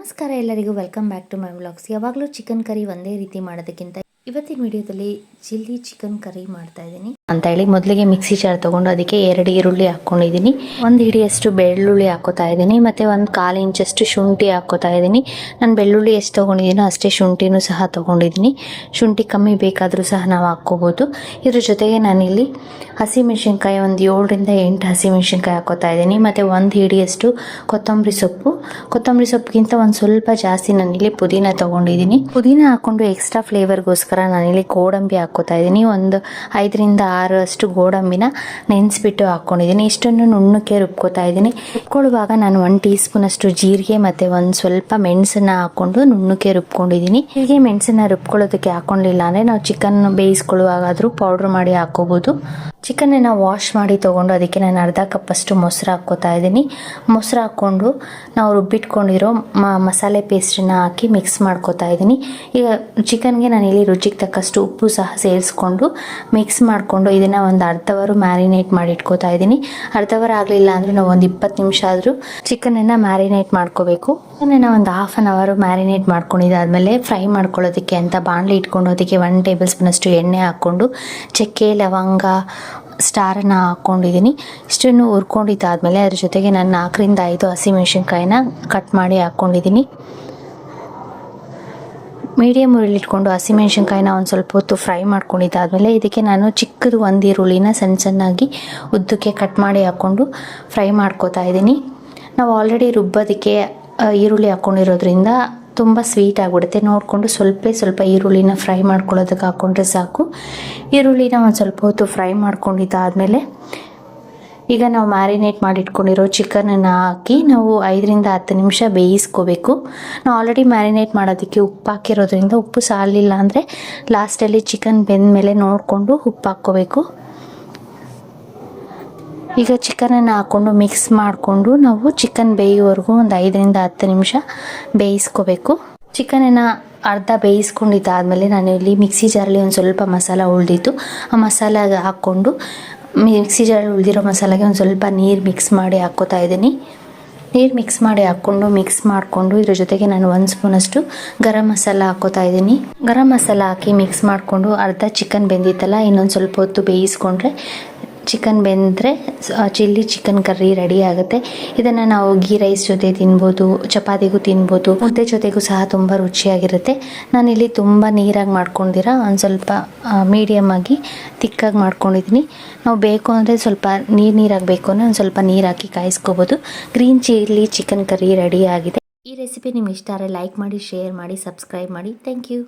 ನಮಸ್ಕಾರ ಎಲ್ಲರಿಗೂ, welcome back to my vlogs. ಯಾವಾಗಲೂ ಚಿಕನ್ ಕರಿ ಒಂದೇ ರೀತಿ ಮಾಡೋದಕ್ಕಿಂತ ಇವತ್ತಿನ ವಿಡಿಯೋದಲ್ಲಿ ಚಿಲ್ಲಿ ಚಿಕನ್ ಕರಿ ಮಾಡ್ತಾ ಇದ್ದೀನಿ ಅಂತ ಹೇಳಿ ಮೊದಲಿಗೆ ಮಿಕ್ಸಿ ಜಾರ್ ತಗೊಂಡು ಅದಕ್ಕೆ 2 ಈರುಳ್ಳಿ ಹಾಕೊಂಡಿದ್ದೀನಿ, 1 ಹಿಡಿಯಷ್ಟು ಬೆಳ್ಳುಳ್ಳಿ ಹಾಕೋತಾ ಇದ್ದೀನಿ, ಮತ್ತೆ 1/4 ಇಂಚಷ್ಟು ಶುಂಠಿ ಹಾಕೋತಾ ಇದ್ದೀನಿ. ನಾನು ಬೆಳ್ಳುಳ್ಳಿ ಎಷ್ಟು ತೊಗೊಂಡಿದ್ದೀನೋ ಅಷ್ಟೇ ಶುಂಠಿನೂ ಸಹ ತೊಗೊಂಡಿದ್ದೀನಿ. ಶುಂಠಿ ಕಮ್ಮಿ ಬೇಕಾದರೂ ಸಹ ನಾವು ಹಾಕ್ಕೋಬೋದು. ಇದ್ರ ಜೊತೆಗೆ ನಾನಿಲ್ಲಿ ಹಸಿಮೆಣಸಿನ್ಕಾಯಿ 7 ರಿಂದ 8 ಹಸಿಮೆಣಸಿನ್ಕಾಯಿ ಹಾಕೋತಾ ಇದ್ದೀನಿ, ಮತ್ತು 1 ಹಿಡಿಯಷ್ಟು ಕೊತ್ತಂಬರಿ ಸೊಪ್ಪಿಗಿಂತ ಒಂದು ಸ್ವಲ್ಪ ಜಾಸ್ತಿ ನಾನಿಲ್ಲಿ ಪುದೀನ ತೊಗೊಂಡಿದ್ದೀನಿ. ಪುದೀನ ಹಾಕ್ಕೊಂಡು ಎಕ್ಸ್ಟ್ರಾ ಫ್ಲೇವರ್ಗೋಸ್ಕರ ನಾನಿಲ್ಲಿ ಗೋಡಂಬಿ ಹಾಕೋತಾ ಇದ್ದೀನಿ. ಒಂದು 5 ರಿಂದ 6 ಅಷ್ಟು ಗೋಡಂಬಿನ ನೆನೆಸ್ಬಿಟ್ಟು ಹಾಕ್ಕೊಂಡಿದ್ದೀನಿ. ಇಷ್ಟನ್ನು ನುಣ್ಣಕ್ಕೆ ರುಬ್ಕೋತಾ ಇದ್ದೀನಿ. ರುಬ್ಕೊಳ್ಳುವಾಗ ನಾನು 1 ಟೀ ಸ್ಪೂನ್ ಅಷ್ಟು ಜೀರಿಗೆ ಮತ್ತು ಒಂದು ಸ್ವಲ್ಪ ಮೆಣಸನ್ನ ಹಾಕ್ಕೊಂಡು ನುಣ್ಣಕ್ಕೆ ರುಬ್ಕೊಂಡಿದ್ದೀನಿ. ಹೀಗೆ ಮೆಣಸನ್ನ ರುಬ್ಕೊಳ್ಳೋದಕ್ಕೆ ಹಾಕ್ಕೊಂಡಿಲ್ಲ ಅಂದರೆ ನಾವು ಚಿಕನ್ ಬೇಯಿಸ್ಕೊಳ್ಳುವಾಗಾದರೂ ಪೌಡ್ರ್ ಮಾಡಿ ಹಾಕ್ಕೋಬೋದು. ಚಿಕನ್ನ ವಾಶ್ ಮಾಡಿ ತೊಗೊಂಡು ಅದಕ್ಕೆ ನಾನು ಅರ್ಧ ಕಪ್ಪಷ್ಟು ಮೊಸರು ಹಾಕ್ಕೋತಾ ಇದ್ದೀನಿ. ಮೊಸರು ಹಾಕ್ಕೊಂಡು ನಾವು ರುಬ್ಬಿಟ್ಕೊಂಡಿರೋ ಮಸಾಲೆ ಪೇಸ್ಟನ್ನ ಹಾಕಿ ಮಿಕ್ಸ್ ಮಾಡ್ಕೋತಾ ಇದ್ದೀನಿ. ಈಗ ಚಿಕನ್ಗೆ ನಾನು ಇಲ್ಲಿ ರುಚಿಗೆ ತಕ್ಕಷ್ಟು ಉಪ್ಪು ಸಹ ಸೇರಿಸ್ಕೊಂಡು ಮಿಕ್ಸ್ ಮಾಡಿಕೊಂಡು ಇದನ್ನು ಒಂದು ಅರ್ಧ ಅವರ್ ಮ್ಯಾರಿನೇಟ್ ಮಾಡಿ ಇಟ್ಕೋತಾ ಇದ್ದೀನಿ. ಅರ್ಧ ಅವರ್ ಆಗಲಿಲ್ಲ ಅಂದರೆ ನಾವು ಒಂದು 20 ನಿಮಿಷ ಆದರೂ ಚಿಕನನ್ನು ಮ್ಯಾರಿನೇಟ್ ಮಾಡ್ಕೋಬೇಕು. ಚಿಕನನ್ನು ಒಂದು ಹಾಫ್ ಆನ್ ಅವರ್ ಮ್ಯಾರಿನೇಟ್ ಮಾಡ್ಕೊಂಡಿದ್ದಾದಮೇಲೆ ಫ್ರೈ ಮಾಡ್ಕೊಳ್ಳೋದಕ್ಕೆ ಅಂತ ಬಾಣಲೆ ಇಟ್ಕೊಂಡು ಅದಕ್ಕೆ 1 ಟೇಬಲ್ ಸ್ಪೂನ್ ಅಷ್ಟು ಎಣ್ಣೆ ಹಾಕ್ಕೊಂಡು ಚಕ್ಕೆ, ಲವಂಗ, ಸ್ಟಾರನ್ನು ಹಾಕ್ಕೊಂಡಿದ್ದೀನಿ. ಇಷ್ಟನ್ನು ಹುರ್ಕೊಂಡಿದ್ದಾದಮೇಲೆ ಅದ್ರ ಜೊತೆಗೆ ನಾನು 4 ರಿಂದ 5 ಹಸಿಮೆಣಸಿನ್ಕಾಯಿನ ಕಟ್ ಮಾಡಿ ಹಾಕ್ಕೊಂಡಿದ್ದೀನಿ. ಮೀಡಿಯಮ್ ಉರಿಲಿಟ್ಕೊಂಡು ಹಸಿಮೆಣಸಿನ್ಕಾಯಿನ ಒಂದು ಸ್ವಲ್ಪ ಹೊತ್ತು ಫ್ರೈ ಮಾಡ್ಕೊಂಡಿದ್ದಾದಮೇಲೆ ಇದಕ್ಕೆ ನಾನು ಚಿಕ್ಕದು 1 ಈರುಳ್ಳಿನ ಸಣ್ಣಗೆ ಉದ್ದಕ್ಕೆ ಕಟ್ ಮಾಡಿ ಹಾಕ್ಕೊಂಡು ಫ್ರೈ ಮಾಡ್ಕೋತಾ ಇದ್ದೀನಿ. ನಾವು ಆಲ್ರೆಡಿ ರುಬ್ಬೋದಕ್ಕೆ ಈರುಳ್ಳಿ ಹಾಕ್ಕೊಂಡಿರೋದ್ರಿಂದ ತುಂಬ ಸ್ವೀಟ್ ಆಗಿಬಿಡುತ್ತೆ. ನೋಡಿಕೊಂಡು ಸ್ವಲ್ಪ ಈರುಳ್ಳಿನ ಫ್ರೈ ಮಾಡ್ಕೊಳ್ಳೋದಕ್ಕೆ ಹಾಕ್ಕೊಂಡ್ರೆ ಸಾಕು. ಈರುಳ್ಳಿನ ಒಂದು ಸ್ವಲ್ಪ ಹೊತ್ತು ಫ್ರೈ ಮಾಡ್ಕೊಂಡಿದ್ದಾದಮೇಲೆ ಈಗ ನಾವು ಮ್ಯಾರಿನೇಟ್ ಮಾಡಿ ಇಟ್ಕೊಂಡಿರೋ ಚಿಕನನ್ನು ಹಾಕಿ ನಾವು 5 ರಿಂದ 10 ನಿಮಿಷ ಬೇಯಿಸ್ಕೋಬೇಕು. ನಾವು ಆಲ್ರೆಡಿ ಮ್ಯಾರಿನೇಟ್ ಮಾಡೋದಕ್ಕೆ ಉಪ್ಪು ಹಾಕಿರೋದ್ರಿಂದ ಉಪ್ಪು ಸಾಲಿಲ್ಲ ಅಂದರೆ ಲಾಸ್ಟಲ್ಲಿ ಚಿಕನ್ ಬೆಂದ ಮೇಲೆ ನೋಡಿಕೊಂಡು ಉಪ್ಪು ಹಾಕ್ಕೋಬೇಕು. ಈಗ ಚಿಕನನ್ನು ಹಾಕ್ಕೊಂಡು ಮಿಕ್ಸ್ ಮಾಡಿಕೊಂಡು ನಾವು ಚಿಕನ್ ಬೇಯೋವರೆಗೂ ಒಂದು 5 ರಿಂದ 10 ನಿಮಿಷ ಬೇಯಿಸ್ಕೋಬೇಕು. ಚಿಕನನ್ನು ಅರ್ಧ ಬೇಯಿಸ್ಕೊಂಡಿದ್ದಾದಮೇಲೆ ನಾನು ಇಲ್ಲಿ ಮಿಕ್ಸಿ ಜಾರಲ್ಲಿ ಒಂದು ಸ್ವಲ್ಪ ಮಸಾಲ ಉಳಿದಿತ್ತು. ಆ ಮಸಾಲಾಗೆ ಹಾಕ್ಕೊಂಡು ಮಿಕ್ಸಿ ಜಾರಲ್ಲಿ ಉಳಿದಿರೋ ಮಸಾಲೆಗೆ ಒಂದು ಸ್ವಲ್ಪ ನೀರು ಮಿಕ್ಸ್ ಮಾಡಿ ಹಾಕ್ಕೋತಾ ಇದ್ದೀನಿ. ನೀರು ಮಿಕ್ಸ್ ಮಾಡಿ ಹಾಕ್ಕೊಂಡು ಮಿಕ್ಸ್ ಮಾಡಿಕೊಂಡು ಇದ್ರ ಜೊತೆಗೆ ನಾನು 1 ಸ್ಪೂನಷ್ಟು ಗರಂ ಮಸಾಲ ಹಾಕ್ಕೋತಾ ಇದ್ದೀನಿ. ಗರಂ ಮಸಾಲ ಹಾಕಿ ಮಿಕ್ಸ್ ಮಾಡಿಕೊಂಡು ಅರ್ಧ ಚಿಕನ್ ಬೆಂದಿತ್ತಲ್ಲ ಇನ್ನೊಂದು ಸ್ವಲ್ಪ ಹೊತ್ತು ಬೇಯಿಸ್ಕೊಂಡ್ರೆ ಚಿಕನ್ ಬೆಂದರೆ ಚಿಲ್ಲಿ ಚಿಕನ್ ಕರ್ರಿ ರೆಡಿ ಆಗುತ್ತೆ. ಇದನ್ನು ನಾವು ಗೀ ರೈಸ್ ಜೊತೆ ತಿನ್ಬೋದು, ಚಪಾತಿಗೂ ತಿನ್ಬೋದು, ಮುದ್ದೆ ಜೊತೆಗೂ ಸಹ ತುಂಬ ರುಚಿಯಾಗಿರುತ್ತೆ. ನಾನಿಲ್ಲಿ ತುಂಬ ನೀರಾಗಿ ಮಾಡ್ಕೊಂಡಿರ ಒಂದು ಸ್ವಲ್ಪ ಮೀಡಿಯಮ್ ಆಗಿ ತಿಕ್ಕಾಗಿ ಮಾಡ್ಕೊಂಡಿದ್ದೀನಿ. ನಾವು ಬೇಕು ಅಂದರೆ ಸ್ವಲ್ಪ ನೀರಾಗಿ ಬೇಕು ಅಂದರೆ ಒಂದು ಸ್ವಲ್ಪ ನೀರು ಹಾಕಿ ಕಾಯಿಸ್ಕೋಬೋದು. Green chilli chicken curry ready ಆಗಿದೆ. ಈ ರೆಸಿಪಿ ನಿಮ್ಗೆ ಇಷ್ಟ ಆದರೆ ಲೈಕ್ ಮಾಡಿ, ಶೇರ್ ಮಾಡಿ, ಸಬ್ಸ್ಕ್ರೈಬ್ ಮಾಡಿ. Thank you.